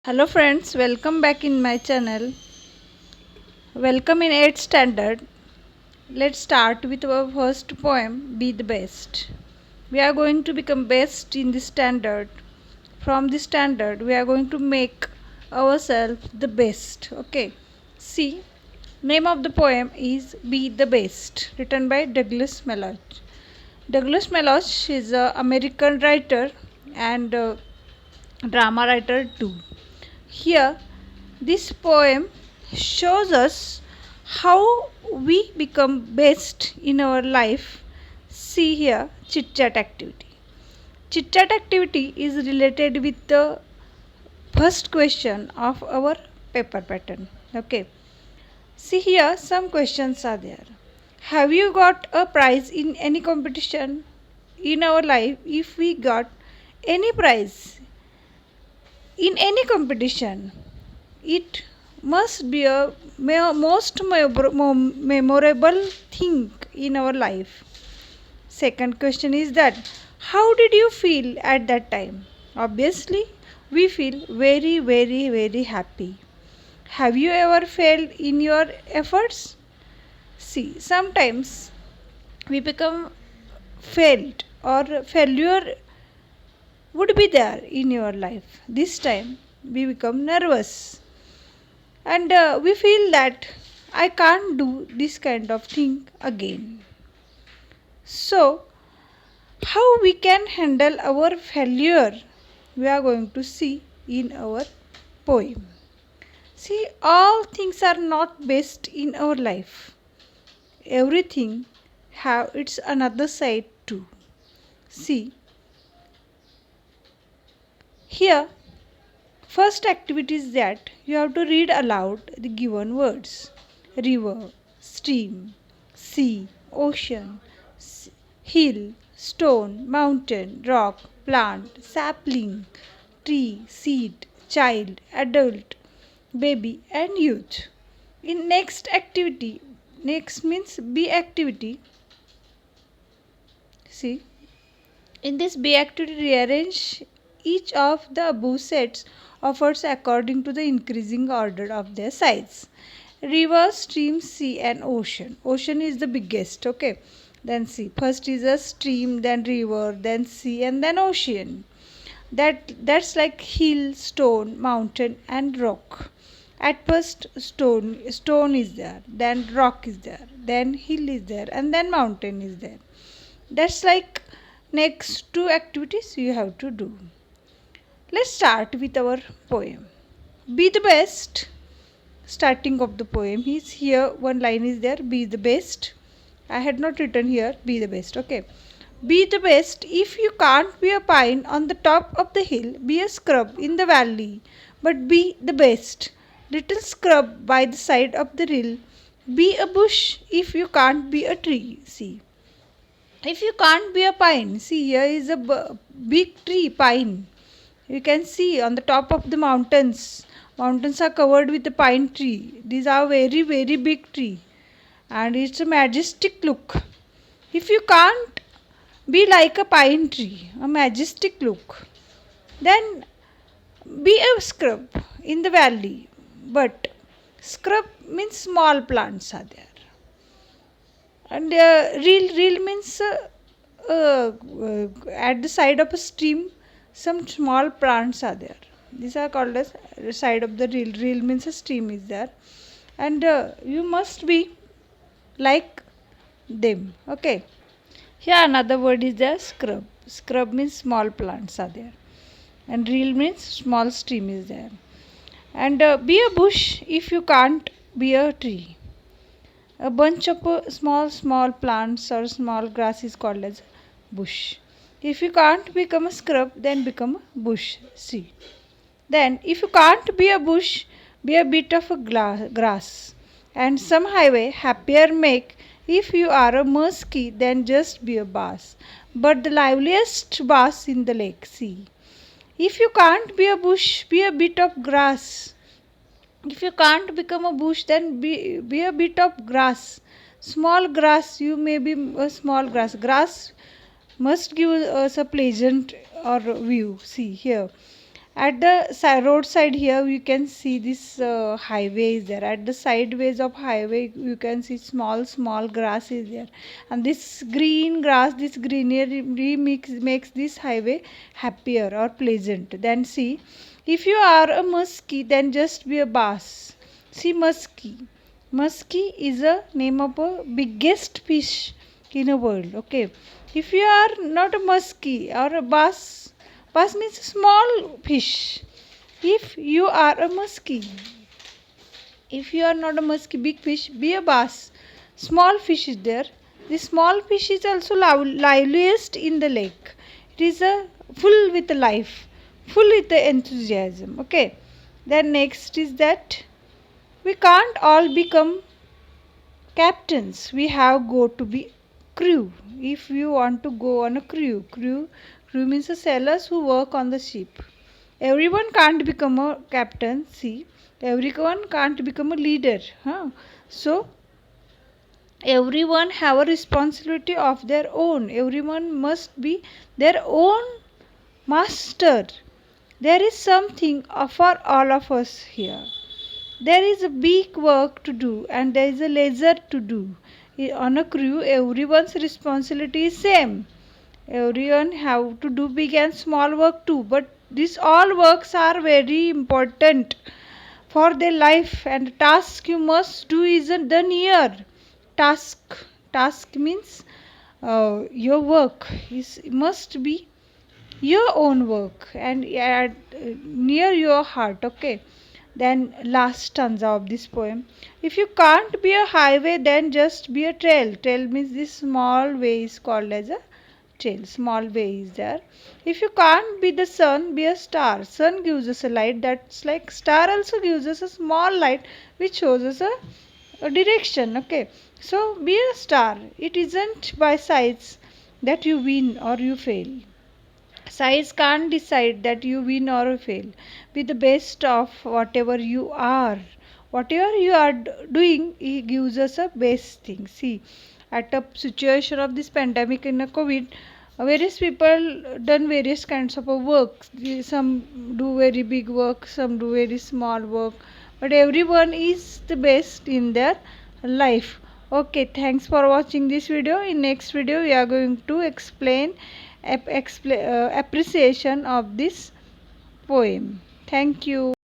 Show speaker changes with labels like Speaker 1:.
Speaker 1: Hello friends, welcome back in my channel. Welcome in 8th standard. Let's start with our first poem, Be the Best. We are going to become best in this standard. From this standard, we are going to make ourselves the best. Okay. See, name of the poem is Be the Best, written by Douglas Malloch. Douglas Malloch is an American writer and drama writer too. Here, this poem shows us how we become best in our life. See here, chit chat activity. Chit chat activity is related with the first question of our paper pattern. Okay. See here, some questions are there. Have you got a prize in any competition in our life? If we got any prize in any competition, it must be a most memorable thing in our life. Second question is that how did you feel at that time? Obviously, we feel very happy. Have you ever failed in your efforts? See, sometimes we become failed or failure would be there in your life. This time we become nervous and we feel that I can't do this kind of thing again. So, how we can handle our failure, we are going to see in our poem. See, all things are not best in our life. Everything have its another side too. See, here first activity is that you have to read aloud the given words: river, stream, sea, ocean, hill, stone, mountain, rock, plant, sapling, tree, seed, child, adult, baby, and youth. In next activity, next means B activity. See, in this B activity, rearrange each of the above sets of words according to the increasing order of their size. River, stream, sea, and ocean. Ocean is the biggest, okay? Then sea. First is a stream, then river, then sea, and then ocean. That's like hill, stone, mountain, and rock. At first stone is there, then rock is there, then hill is there, and then mountain is there. That's like next two activities you have to do. Let's start with our poem. Be the best. Starting of the poem is here, one line is there, be the best. I had not written here be the best. Okay. Be the best. If you can't be a pine on the top of the hill, be a scrub in the valley, but be the best. Little scrub by the side of the rill. Be a bush if you can't be a tree. See, if you can't be a pine, see here is a big tree, pine. You can see on the top of the mountains. Mountains are covered with a pine tree. These are very big tree, and it's a majestic look. If you can't be like a pine tree, a majestic look, then be a scrub in the valley. But scrub means small plants are there, and reel means at the side of a stream some small plants are there. These are called as side of the reel. Reel means a stream is there, and you must be like them. Okay. Here another word is there, scrub. Scrub means small plants are there, and reel means small stream is there. And be a bush if you can't be a tree. A bunch of small plants or small grass is called as bush. If you can't become a scrub, then become a bush. See. Then, if you can't be a bush, be a bit of a grass. And some highway happier make if you are a muskie, then just be a bass. But the liveliest bass in the lake. See. If you can't be a bush, be a bit of grass. If you can't become a bush, then be a bit of grass. Small grass, you may be a small grass. Grass must give us a pleasant or view. See here. At the roadside here you can see this highway is there. At the sideways of highway you can see small grass is there, and this green grass, this greenery makes this highway happier or pleasant. Then see, if you are a muskie, then just be a bass. See, muskie is a name of a biggest fish in the world. Okay, if you are not a muskie or a bass, bass means small fish. If you are a muskie, if you are not a muskie, big fish, be a bass. Small fish is there. The small fish is also liveliest in the lake. It is a full with life, full with the enthusiasm. Okay, then next is that we can't all become captains. We have got to be crew. If you want to go on a crew means the sailors who work on the ship. Everyone can't become a captain. See, everyone can't become a leader, huh? So everyone have a responsibility of their own. Everyone must be their own master. There is something for all of us here. There is a big work to do and there is a leisure to do. On a crew, everyone's responsibility is same. Everyone have to do big and small work too, but these all works are very important for their life, and task you must do isn't done here. Task means your work is must be your own work and near your heart. Okay, then last stanza of this poem. If you can't be a highway, then just be a trail. Trail means this small way is called as a trail. Small way is there. If you can't be the sun, be a star. Sun gives us a light, that's like star also gives us a small light which shows us a direction. Okay, so be a star. It isn't by size that you win or you fail. Size can't decide that you win or fail. Be the best of whatever you are. Whatever you are doing, it gives us a best thing. See, at a situation of this pandemic in a COVID, various people done various kinds of work. Some do very big work, some do very small work, but everyone is the best in their life. Okay, thanks for watching this video. In next video we are going to explain appreciation of this poem. Thank you.